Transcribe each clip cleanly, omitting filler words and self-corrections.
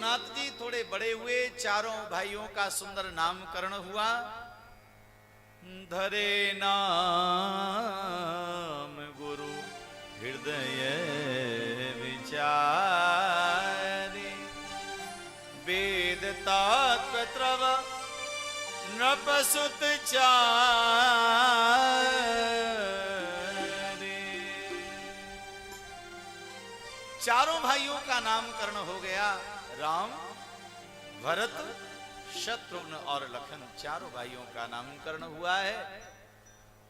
रघुनाथ जी थोड़े बड़े हुए, चारों भाइयों का सुंदर नामकरण हुआ। धरे नाम गुरु हृदय विचारे, वेद तत्व नृपसुत चारे। चारों भाइयों का नामकरण हो गया। राम, भरत, शत्रुघ्न और लखन, चारों भाइयों का नामकरण हुआ है।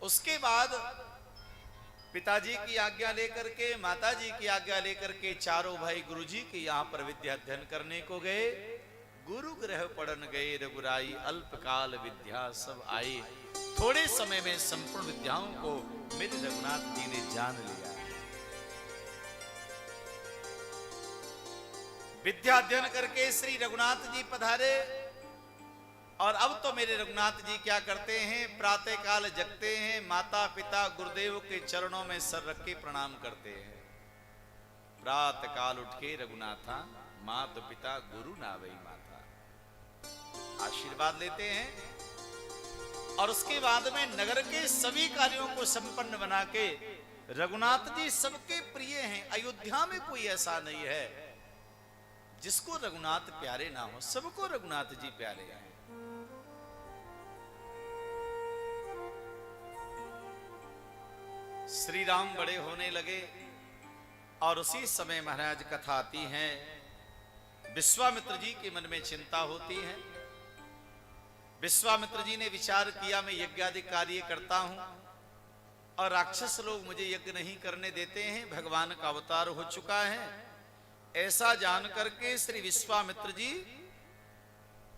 उसके बाद पिताजी की आज्ञा लेकर के, माताजी की आज्ञा लेकर के चारों भाई गुरुजी के यहाँ पर विद्या अध्ययन करने को गए। गुरु ग्रह पढ़न गए रघुराई, अल्पकाल विद्या सब आई। थोड़े समय में संपूर्ण विद्याओं को मेरे रघुनाथ जी ने जान लिया। विद्या अध्ययन करके श्री रघुनाथ जी पधारे। और अब तो मेरे रघुनाथ जी क्या करते हैं, प्रातः काल जगते हैं, माता पिता गुरुदेव के चरणों में सर रख के प्रणाम करते हैं। प्रातः काल उठ के रघुनाथा, माता पिता गुरु नावई माता, आशीर्वाद लेते हैं। और उसके बाद में नगर के सभी कार्यों को संपन्न बना के, रघुनाथ जी सबके प्रिय हैं। अयोध्या में कोई ऐसा नहीं है जिसको रघुनाथ प्यारे ना हो, सबको रघुनाथ जी प्यारे हैं। श्री राम बड़े होने लगे और उसी समय महाराज कथा आती है। विश्वामित्र जी के मन में चिंता होती है। विश्वामित्र जी ने विचार किया, मैं यज्ञ आदि कार्य करता हूं और राक्षस लोग मुझे यज्ञ नहीं करने देते हैं, भगवान का अवतार हो चुका है। ऐसा जान करके श्री विश्वामित्र जी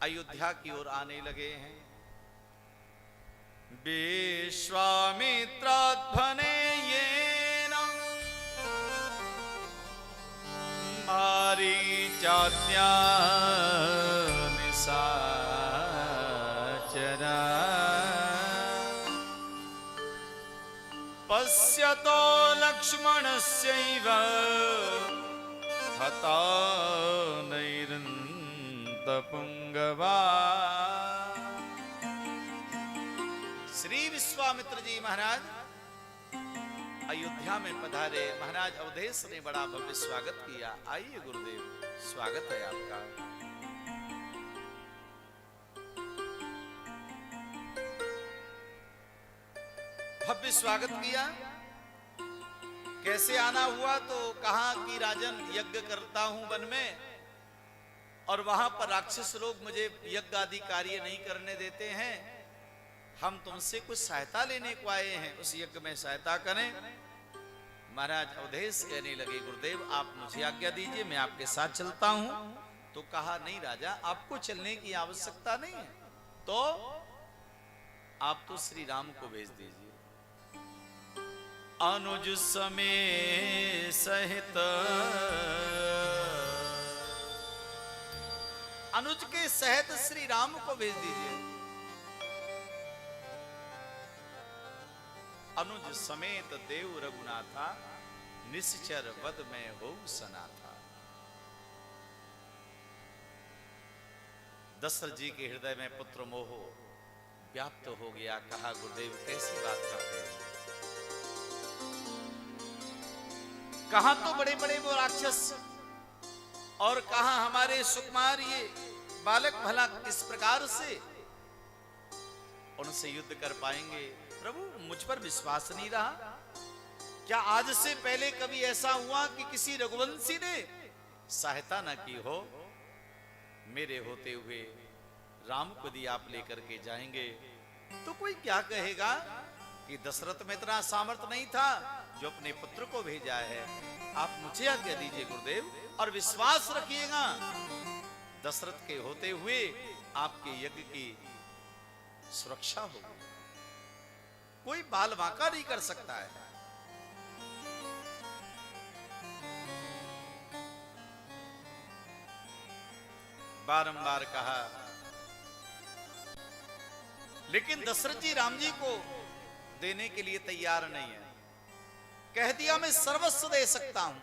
अयोध्या की ओर आने लगे हैं। विश्वामित्राध्वने येन मारीचाद्या निशाचरा, पश्यतो लक्ष्मणस्यैव हता नैरन्तपुङ्गवा। श्री विश्वामित्र जी महाराज अयोध्या में पधारे। महाराज अवधेश ने बड़ा भव्य स्वागत किया। आइए गुरुदेव, स्वागत है आपका। भव्य स्वागत किया। कैसे आना हुआ तो कहा कि राजन यज्ञ करता हूं वन में और वहां पर राक्षस लोग मुझे यज्ञ आदि कार्य नहीं करने देते हैं, हम तुमसे कुछ सहायता लेने को आए हैं, उस यज्ञ में सहायता करें। महाराज अवधेश कहने लगे, गुरुदेव आप मुझे आज्ञा दीजिए, मैं आपके साथ चलता हूं। तो कहा, नहीं राजा, आपको चलने की आवश्यकता नहीं है, तो आप तो श्री राम को भेज दीजिए। अनुज समेत सहित, अनुज के सहित श्री राम को भेज दीजिए। अनुज समेत देव रघुनाथा, निश्चर वद में हो सनाथा। दशरथ जी के हृदय में पुत्र मोह व्याप्त हो गया। कहा, गुरुदेव कैसी बात करते हैं, कहां तो बड़े बड़े वो राक्षस और कहां हमारे सुकुमार ये बालक, भला किस प्रकार से उनसे युद्ध कर पाएंगे। प्रभु मुझ पर विश्वास नहीं रहा। क्या आज से पहले कभी ऐसा हुआ कि किसी रघुवंशी ने सहायता न की हो? मेरे होते हुए राम को यदि आप लेकर के जाएंगे तो कोई क्या कहेगा कि दशरथ में इतना सामर्थ्य नहीं था जो अपने पुत्र को भेजा है। आप मुझे आज्ञा दीजिए गुरुदेव, और विश्वास रखिएगा दशरथ के होते हुए आपके यज्ञ की सुरक्षा होगी। कोई बाल वाका नहीं कर सकता है। बारंबार कहा, लेकिन दशरथ जी राम जी को देने के लिए तैयार नहीं है। कह दिया मैं सर्वस्व दे सकता हूं,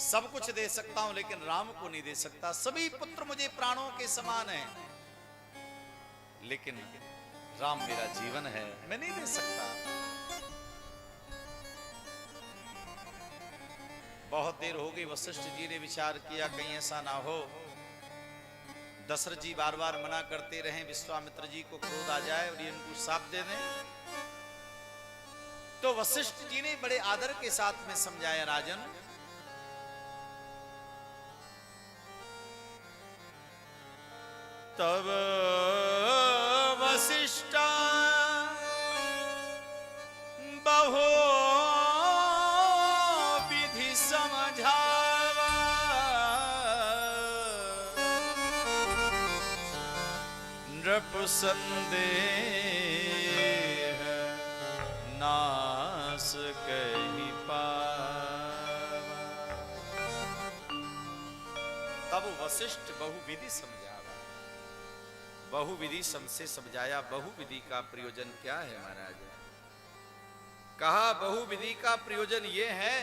सब कुछ दे सकता हूं लेकिन राम को नहीं दे सकता। सभी पुत्र मुझे प्राणों के समान हैं, लेकिन राम मेरा जीवन है, मैं नहीं दे सकता। बहुत देर हो गई, वशिष्ठ जी ने विचार किया कहीं ऐसा ना हो दशरथ जी बार बार मना करते रहे, विश्वामित्र जी को क्रोध आ जाए और ये उनको शाप दे दें। तो वशिष्ठ जी ने बड़े आदर के साथ में समझाया, राजन तब वशिष्ठ बहु विधि समझावा, नृप संदेह नास कहीं पावा। तब वशिष्ठ बहुविधि समझावा, बहुविधि से समझाया। बहुविधि का प्रयोजन क्या है महाराज? कहा बहुविधि का प्रयोजन यह है,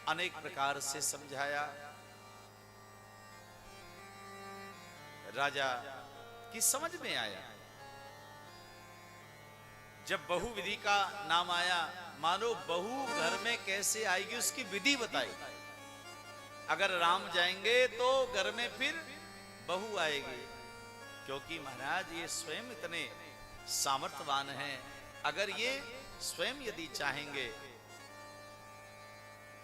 अनेक प्रकार से समझाया। राजा की समझ में आया। जब बहुविधि का नाम आया, मानो बहू घर में कैसे आएगी उसकी विधि बताई। अगर राम जाएंगे तो घर में फिर बहू आएगी, क्योंकि महाराज ये स्वयं इतने सामर्थ्यवान हैं। अगर ये स्वयं यदि चाहेंगे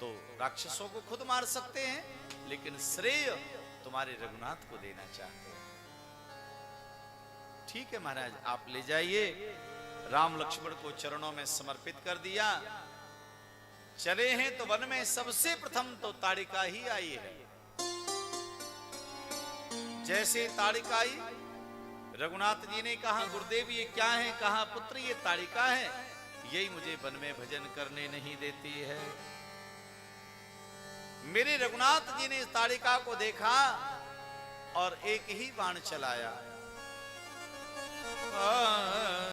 तो राक्षसों को खुद मार सकते हैं, लेकिन श्रेय तुम्हारे रघुनाथ को देना चाहते हैं। ठीक है महाराज, आप ले जाइए। राम लक्ष्मण को चरणों में समर्पित कर दिया। चले हैं तो वन में सबसे प्रथम तो ताड़िका ही आई है। जैसे ताड़िका आई, रघुनाथ जी ने कहा, गुरुदेव ये क्या है? कहा पुत्र ये ताड़िका है, यही मुझे वन में भजन करने नहीं देती है। मेरे रघुनाथ जी ने ताड़िका को देखा और एक ही बाण चलाया।